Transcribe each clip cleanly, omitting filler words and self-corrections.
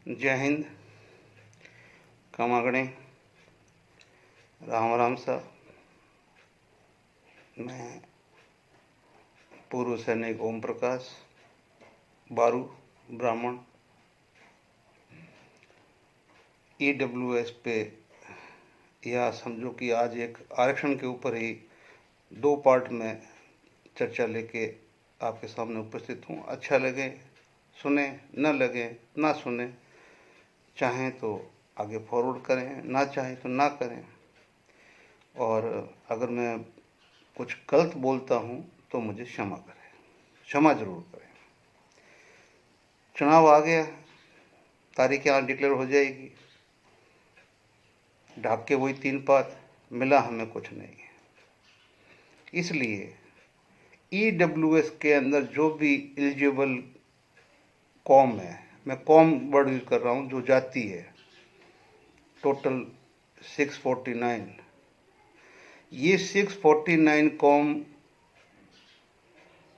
जय हिंद। कमागणे राम राम साहब। मैं पूर्व सैनिक ओम प्रकाश बारू ब्राह्मण EWS पे, या समझो कि आज एक आरक्षण के ऊपर ही 2 पार्ट में चर्चा लेके आपके सामने उपस्थित हूँ। अच्छा लगे सुने, न लगे ना सुने, चाहें तो आगे फॉरवर्ड करें, ना चाहें तो ना करें। और अगर मैं कुछ गलत बोलता हूँ तो मुझे क्षमा करें, क्षमा जरूर करें। चुनाव आ गया, तारीख यहाँ डिक्लेयर हो जाएगी। ढाक के वही 3 पात, मिला हमें कुछ नहीं। इसलिए EWS के अंदर जो भी एलिजिबल कौम है, मैं कौम वर्ड यूज कर रहा हूँ, जो जाति है, टोटल 649। ये 649 कौम,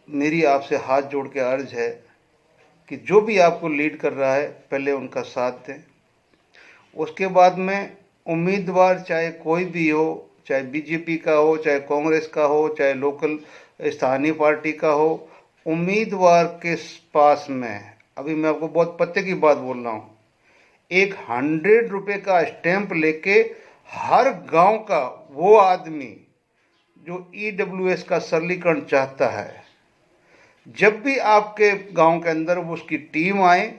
मेरी आपसे हाथ जोड़ के अर्ज है कि जो भी आपको लीड कर रहा है पहले उनका साथ दें। उसके बाद में उम्मीदवार चाहे कोई भी हो, चाहे बीजेपी का हो, चाहे कांग्रेस का हो, चाहे लोकल स्थानीय पार्टी का हो, उम्मीदवार के पास में, अभी मैं आपको बहुत पते की बात बोल रहा हूँ, एक 100 रुपये का स्टैंप लेके हर गांव का वो आदमी जो EWS का सरलीकरण चाहता है, जब भी आपके गांव के अंदर वो उसकी टीम आए,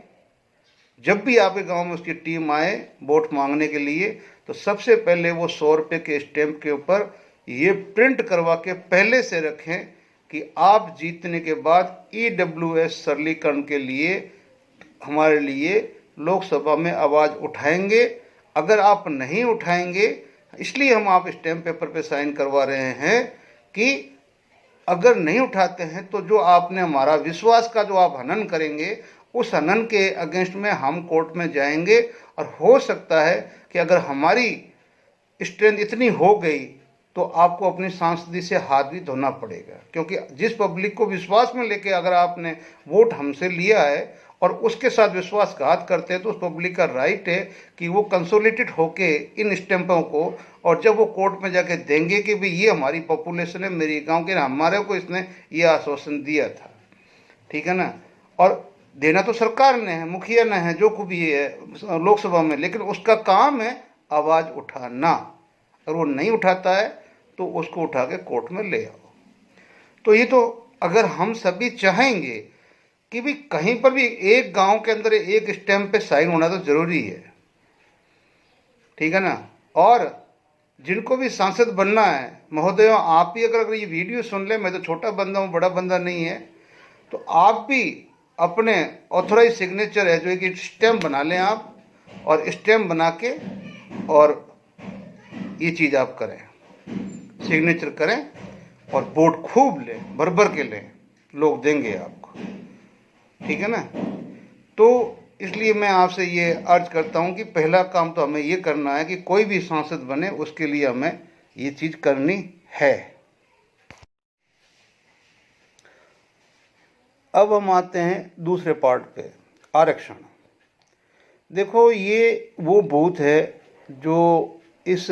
जब भी आपके गांव में उसकी टीम आए वोट मांगने के लिए, तो सबसे पहले वो 100 रुपये के स्टैंप के ऊपर ये प्रिंट करवा के पहले से रखें कि आप जीतने के बाद EWS सरलीकरण के लिए हमारे लिए लोकसभा में आवाज़ उठाएंगे। अगर आप नहीं उठाएंगे, इसलिए हम आप स्टैम्प पेपर पे साइन करवा रहे हैं कि अगर नहीं उठाते हैं तो जो आपने हमारा विश्वास का जो आप हनन करेंगे, उस हनन के अगेंस्ट में हम कोर्ट में जाएंगे। और हो सकता है कि अगर हमारी स्ट्रेंथ इतनी हो गई तो आपको अपनी सांसदी से हाथ भी धोना पड़ेगा, क्योंकि जिस पब्लिक को विश्वास में लेके अगर आपने वोट हमसे लिया है और उसके साथ विश्वासघात करते हैं, तो उस पब्लिक का राइट है कि वो कंसोलिडेटेड होके इन स्टैंपों को, और जब वो कोर्ट में जाके देंगे कि भाई ये हमारी पॉपुलेशन है, मेरी गांव के, हमारे को इसने ये आश्वासन दिया था, ठीक है ना। और देना तो सरकार ने है, मुखिया ने है, जो कुछ भी है लोकसभा में, लेकिन उसका काम है आवाज़ उठाना। अगर वो नहीं उठाता है तो उसको उठा के कोर्ट में ले आओ। तो ये तो अगर हम सभी चाहेंगे कि भी कहीं पर भी एक गांव के अंदर एक स्टैंप पे साइन होना तो जरूरी है, ठीक है ना। और जिनको भी सांसद बनना है, महोदय, आप भी अगर ये वीडियो सुन ले, मैं तो छोटा बंदा हूँ, बड़ा बंदा नहीं है, तो आप भी अपने ऑथोराइज सिग्नेचर है जो एक स्टैंप बना लें आप, और स्टैंप बना के और ये चीज़ आप करें, सिग्नेचर करें और वोट खूब लें, भर भर के लें, लोग देंगे आपको, ठीक है ना। तो इसलिए मैं आपसे ये अर्ज करता हूँ कि पहला काम तो हमें ये करना है कि कोई भी सांसद बने उसके लिए हमें ये चीज़ करनी है। अब हम आते हैं दूसरे पार्ट पे, आरक्षण। देखो, ये वो बूथ है जो इस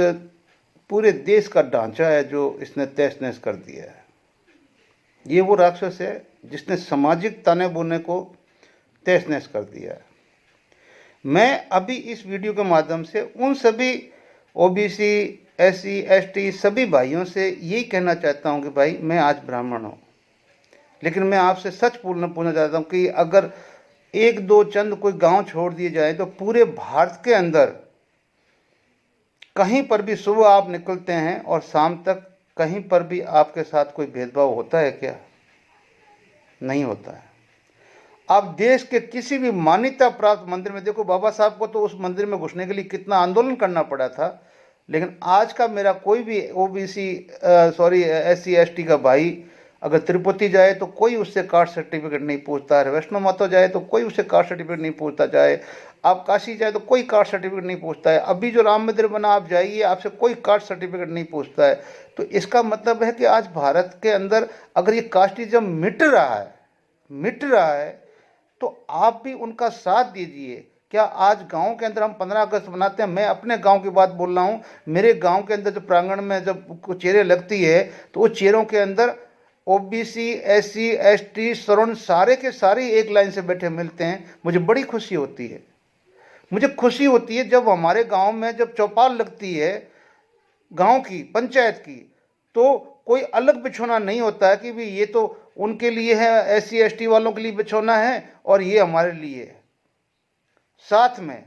पूरे देश का ढांचा है जो इसने तहस नहस कर दिया है। ये वो राक्षस है जिसने सामाजिक ताने बोने को तहस नहस कर दिया है। मैं अभी इस वीडियो के माध्यम से उन सभी OBC, SC, ST सभी भाइयों से यही कहना चाहता हूँ कि भाई, मैं आज ब्राह्मण हूँ, लेकिन मैं आपसे सच पूछना चाहता हूँ कि अगर एक दो चंद कोई गांव छोड़ दिए जाए तो पूरे भारत के अंदर कहीं पर भी सुबह आप निकलते हैं और शाम तक कहीं पर भी आपके साथ कोई भेदभाव होता है क्या? नहीं होता है। आप देश के किसी भी मान्यता प्राप्त मंदिर में देखो, बाबा साहब को तो उस मंदिर में घुसने के लिए कितना आंदोलन करना पड़ा था, लेकिन आज का मेरा कोई भी OBC SC ST का भाई अगर तिरुपति जाए तो कोई उससे कास्ट सर्टिफिकेट नहीं पूछता है, वैष्णो माता जाए तो कोई उससे कास्ट सर्टिफिकेट नहीं पूछता, जाए आप काशी जाए तो कोई कास्ट सर्टिफिकेट नहीं पूछता है, अभी जो राम मंदिर बना आप जाइए, आपसे कोई कास्ट सर्टिफिकेट नहीं पूछता है। तो इसका मतलब है कि आज भारत के अंदर अगर ये कास्टिज्म मिट रहा है तो आप भी उनका साथ दीजिए क्या आज गांव के अंदर हम 15 अगस्त मनाते हैं? मैं अपने गांव की बात बोल रहा हूं। मेरे गांव के अंदर जो प्रांगण में जब चेयरें लगती है तो वो चेयरों के अंदर ओबीसी, एससी, एसटी, सवर्ण सारे के सारे एक लाइन से बैठे मिलते हैं। मुझे बड़ी खुशी होती है। मुझे खुशी होती है जब हमारे गांव में जब चौपाल लगती है गांव की, पंचायत की, तो कोई अलग बिछौना नहीं होता है कि भी ये तो उनके लिए है, एससी एसटी वालों के लिए बिछौना है और ये हमारे लिए है। साथ में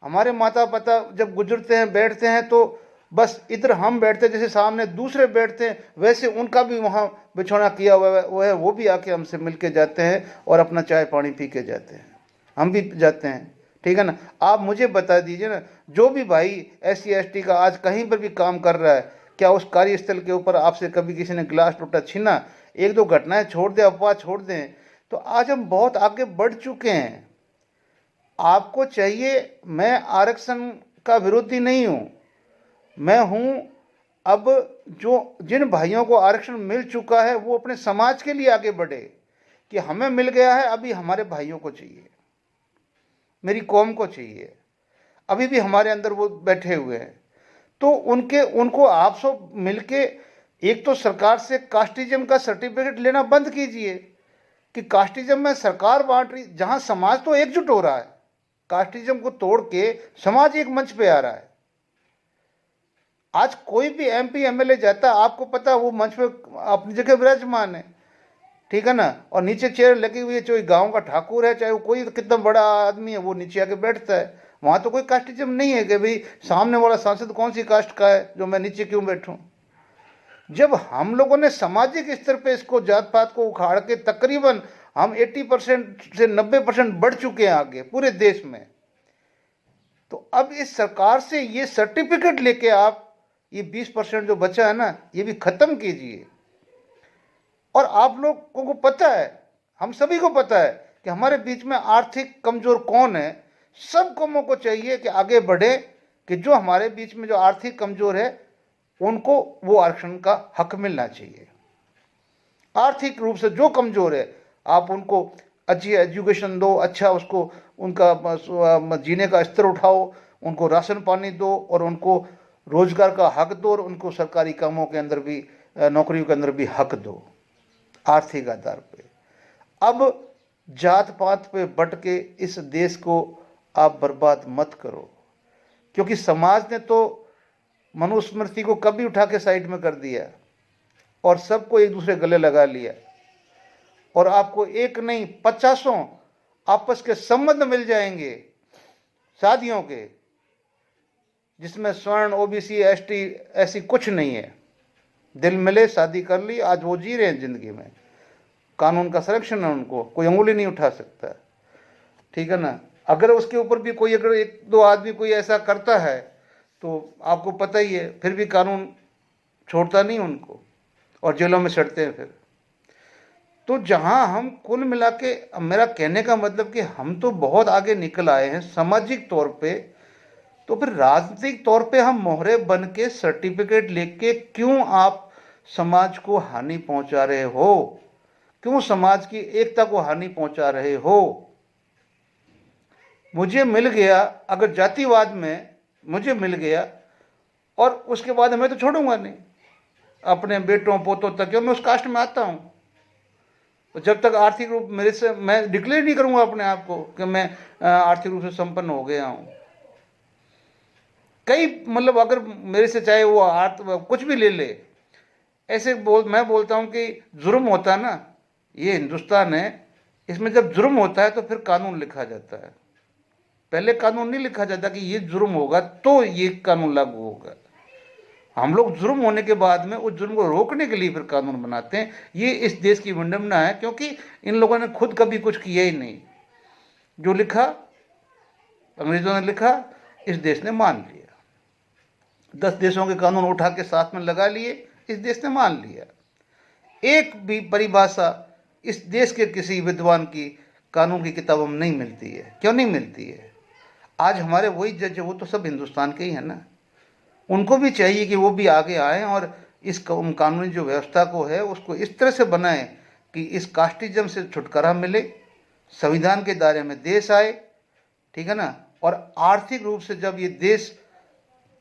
हमारे माता पिता जब गुजरते हैं, बैठते हैं, तो बस इधर हम बैठते हैं, जैसे सामने दूसरे बैठते हैं, वैसे उनका भी वहाँ बिछौना किया हुआ है, वो भी आके हमसे मिल के जाते हैं और अपना चाय पानी पी के जाते हैं। हम भी जाते हैं, ठीक है ना। आप मुझे बता दीजिए ना, जो भी भाई एससी एसटी का आज कहीं पर भी काम कर रहा है, क्या उस कार्यस्थल के ऊपर आपसे कभी किसी ने गिलास टूटा छीना? एक दो घटनाएं छोड़ दें, अफवाह छोड़ दें, तो आज हम बहुत आगे बढ़ चुके हैं। आपको चाहिए, मैं आरक्षण का विरोधी नहीं हूं, मैं हूं अब जो जिन भाइयों को आरक्षण मिल चुका है वो अपने समाज के लिए आगे बढ़े कि हमें मिल गया है, अभी हमारे भाइयों को चाहिए, मेरी कौम को चाहिए। अभी भी हमारे अंदर वो बैठे हुए हैं, तो उनको आप सब मिलके एक तो सरकार से कास्टिज्म का सर्टिफिकेट लेना बंद कीजिए कि कास्टिज्म में सरकार बांट रही, जहां समाज तो एकजुट हो रहा है। कास्टिज्म को तोड़ के समाज एक मंच पे आ रहा है। आज कोई भी एमपी एमएलए जाता है, आपको पता, वो मंच पे अपनी जगह विराजमान है, ठीक है ना, और नीचे चेयर लगी हुई है, चाहे गांव का ठाकुर है, चाहे वो कोई कितना बड़ा आदमी है, वो नीचे आके बैठता है। वहां तो कोई कास्टिज्म नहीं है कि भाई सामने वाला सांसद कौन सी कास्ट का है जो मैं नीचे क्यों बैठूं। जब हम लोगों ने सामाजिक स्तर पे इसको, जात पात को उखाड़ के तकरीबन हम 80% से 90% बढ़ चुके हैं आगे पूरे देश में, तो अब इस सरकार से ये सर्टिफिकेट लेके आप ये 20% जो बचा है ना, ये भी खत्म कीजिए। और आप लोगों को पता है, हम सभी को पता है कि हमारे बीच में आर्थिक कमजोर कौन है। सब कौमों को चाहिए कि आगे बढ़े, कि जो हमारे बीच में जो आर्थिक कमजोर है उनको वो आरक्षण का हक मिलना चाहिए। आर्थिक रूप से जो कमजोर है आप उनको अच्छी एजुकेशन दो, अच्छा उसको उनका जीने का स्तर उठाओ, उनको राशन पानी दो और उनको रोजगार का हक दो और उनको सरकारी कामों के अंदर भी, नौकरियों के अंदर भी हक दो आर्थिक आधार पे। अब जात पात पे बट के इस देश को आप बर्बाद मत करो, क्योंकि समाज ने तो मनुस्मृति को कभी उठा के साइड में कर दिया और सबको एक दूसरे गले लगा लिया, और आपको एक नहीं 50 आपस के संबंध मिल जाएंगे शादियों के, जिसमें स्वर्ण, ओबीसी, एसटी ऐसी कुछ नहीं है। दिल मिले, शादी कर ली, आज वो जी रहे हैं जिंदगी में, कानून का संरक्षण है, उनको कोई अंगुली नहीं उठा सकता, ठीक है ना। अगर उसके ऊपर भी कोई, अगर एक दो आदमी कोई ऐसा करता है तो आपको पता ही है, फिर भी कानून छोड़ता नहीं उनको और जेलों में सड़ते हैं फिर। तो जहां हम कुल मिला के, मेरा कहने का मतलब कि हम तो बहुत आगे निकल आए हैं सामाजिक तौर पे, तो फिर राजनीतिक तौर पे हम मोहरे बन के सर्टिफिकेट लेके क्यों आप समाज को हानि पहुंचा रहे हो? क्यों समाज की एकता को हानि पहुंचा रहे हो? मुझे मिल गया, अगर जातिवाद में मुझे मिल गया और उसके बाद मैं तो छोड़ूंगा नहीं अपने बेटों पोतों तक, क्यों, मैं उस कास्ट में आता हूं। तो जब तक आर्थिक रूप मेरे से, मैं डिक्लेयर नहीं करूंगा अपने आप को कि मैं आर्थिक रूप से संपन्न हो गया हूं। कई मतलब अगर मेरे से चाहे वो कुछ भी ले ले, ऐसे मैं बोलता हूं कि जुर्म होता है ना, ये हिंदुस्तान है, इसमें जब जुर्म होता है तो फिर कानून लिखा जाता है। पहले कानून नहीं लिखा जाता कि ये जुर्म होगा तो ये कानून लागू होगा। हम लोग जुर्म होने के बाद में उस जुर्म को रोकने के लिए फिर कानून बनाते हैं। ये इस देश की विडंबना है, क्योंकि इन लोगों ने खुद कभी कुछ किया ही नहीं। जो लिखा अंग्रेजों ने लिखा, इस देश ने मान लिया। 10 देशों के कानून उठा के साथ में लगा लिए, इस देश ने मान लिया। एक भी परिभाषा इस देश के किसी विद्वान की कानून की किताबों में नहीं मिलती है। क्यों नहीं मिलती है? आज हमारे वही जज, वो तो सब हिंदुस्तान के ही हैं ना। उनको भी चाहिए कि वो भी आगे आएं और इस कानूनी जो व्यवस्था को है उसको इस तरह से बनाएं कि इस कास्टिज्म से छुटकारा मिले, संविधान के दायरे में देश आए, ठीक है ना। और आर्थिक रूप से जब ये देश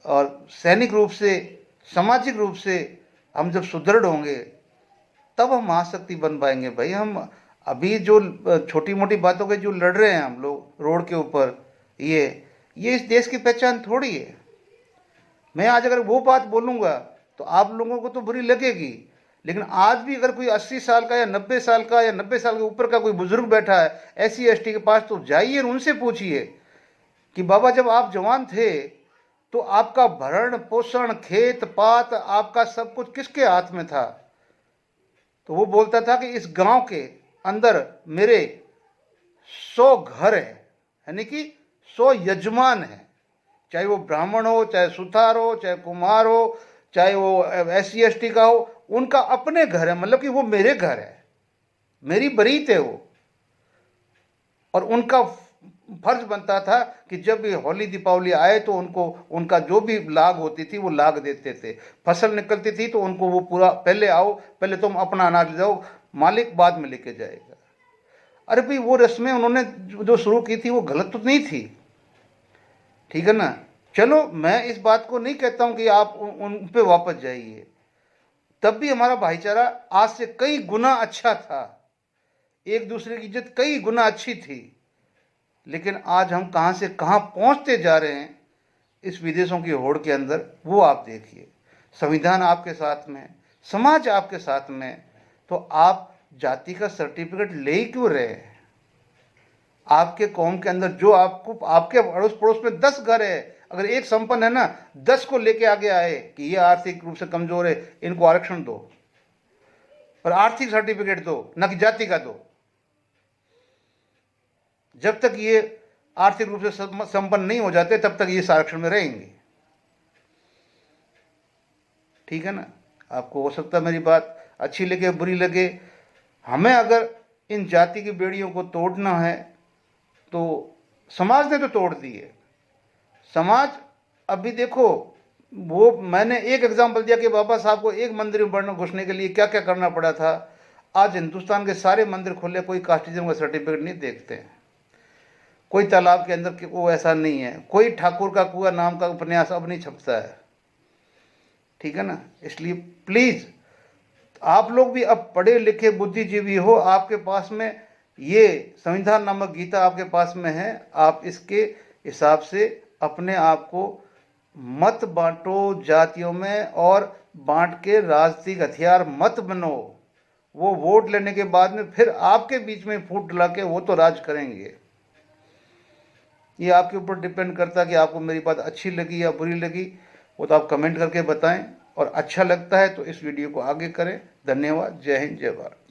और सैनिक रूप से, सामाजिक रूप से हम जब सुदृढ़ होंगे, तब हम महाशक्ति बन पाएंगे भाई। हम अभी जो छोटी मोटी बातों के जो लड़ रहे हैं हम लोग रोड के ऊपर, ये इस देश की पहचान थोड़ी है। मैं आज अगर वो बात बोलूँगा तो आप लोगों को तो बुरी लगेगी, लेकिन आज भी अगर कोई 80 साल का या 90 साल का या 90 साल के ऊपर का कोई बुजुर्ग बैठा है SC ST के पास, तो जाइए और उनसे पूछिए कि बाबा जब आप जवान थे तो आपका भरण पोषण, खेत पात, आपका सब कुछ किसके हाथ में था? तो वो बोलता था कि इस गांव के अंदर मेरे 100 घर है, यानी कि 100 यजमान है, चाहे वो ब्राह्मण हो, चाहे सुथार हो, चाहे कुम्हार हो, चाहे वो SC ST का हो, उनका अपने घर है, मतलब कि वो मेरे घर है, मेरी बरीत है वो। और उनका फर्ज बनता था कि जब भी होली दीपावली आए तो उनको उनका जो भी लाग होती थी वो लाग देते थे। फसल निकलती थी तो उनको वो पूरा, पहले आओ, पहले तुम अपना अनाज जाओ, मालिक बाद में लेके जाएगा। अरे भाई वो रस्में उन्होंने जो शुरू की थी वो गलत तो नहीं थी, ठीक है ना। चलो मैं इस बात को नहीं कहता हूं कि आप उन पे वापस जाइए, तब भी हमारा भाईचारा आज से कई गुना अच्छा था, एक दूसरे की इज्जत कई गुना अच्छी थी। लेकिन आज हम कहां से कहां पहुंचते जा रहे हैं इस विदेशों की होड़ के अंदर, वो आप देखिए। संविधान आपके साथ में, समाज आपके साथ में, तो आप जाति का सर्टिफिकेट ले ही क्यों रहे हैं? आपके कौम के अंदर जो आपको, आपके अड़ोस पड़ोस में 10 घर है, अगर एक संपन्न है ना, 10 को लेके आगे आए कि ये आर्थिक रूप से कमजोर है, इनको आरक्षण दो, और आर्थिक सर्टिफिकेट दो, न कि जाति का दो। जब तक ये आर्थिक रूप से संपन्न नहीं हो जाते तब तक ये आरक्षण में रहेंगे, ठीक है ना। आपको हो सकता है मेरी बात अच्छी लगे, बुरी लगे। हमें अगर इन जाति की बेड़ियों को तोड़ना है तो समाज ने तो तोड़ दी है। समाज, अभी देखो, वो मैंने एक एग्जाम्पल दिया कि बाबा साहब को एक मंदिर में बढ़ने घुसने के लिए क्या क्या करना पड़ा था। आज हिंदुस्तान के सारे मंदिर खुले, कोई कास्टिज्म का सर्टिफिकेट नहीं देखते हैं। कोई तालाब के अंदर वो ऐसा नहीं है, कोई ठाकुर का कुआं नाम का उपन्यास अब नहीं छपता है, ठीक है ना। इसलिए प्लीज आप लोग भी अब पढ़े लिखे बुद्धिजीवी हो, आपके पास में ये संविधान नामक गीता आपके पास में है, आप इसके हिसाब से अपने आप को मत बांटो जातियों में, और बांट के राजनीतिक हथियार मत बनो। वो वोट लेने के बाद में फिर आपके बीच में फूट डला के वो तो राज करेंगे। ये आपके ऊपर डिपेंड करता है कि आपको मेरी बात अच्छी लगी या बुरी लगी, वो तो आप कमेंट करके बताएं, और अच्छा लगता है तो इस वीडियो को आगे करें। धन्यवाद। जय हिंद, जय भारत।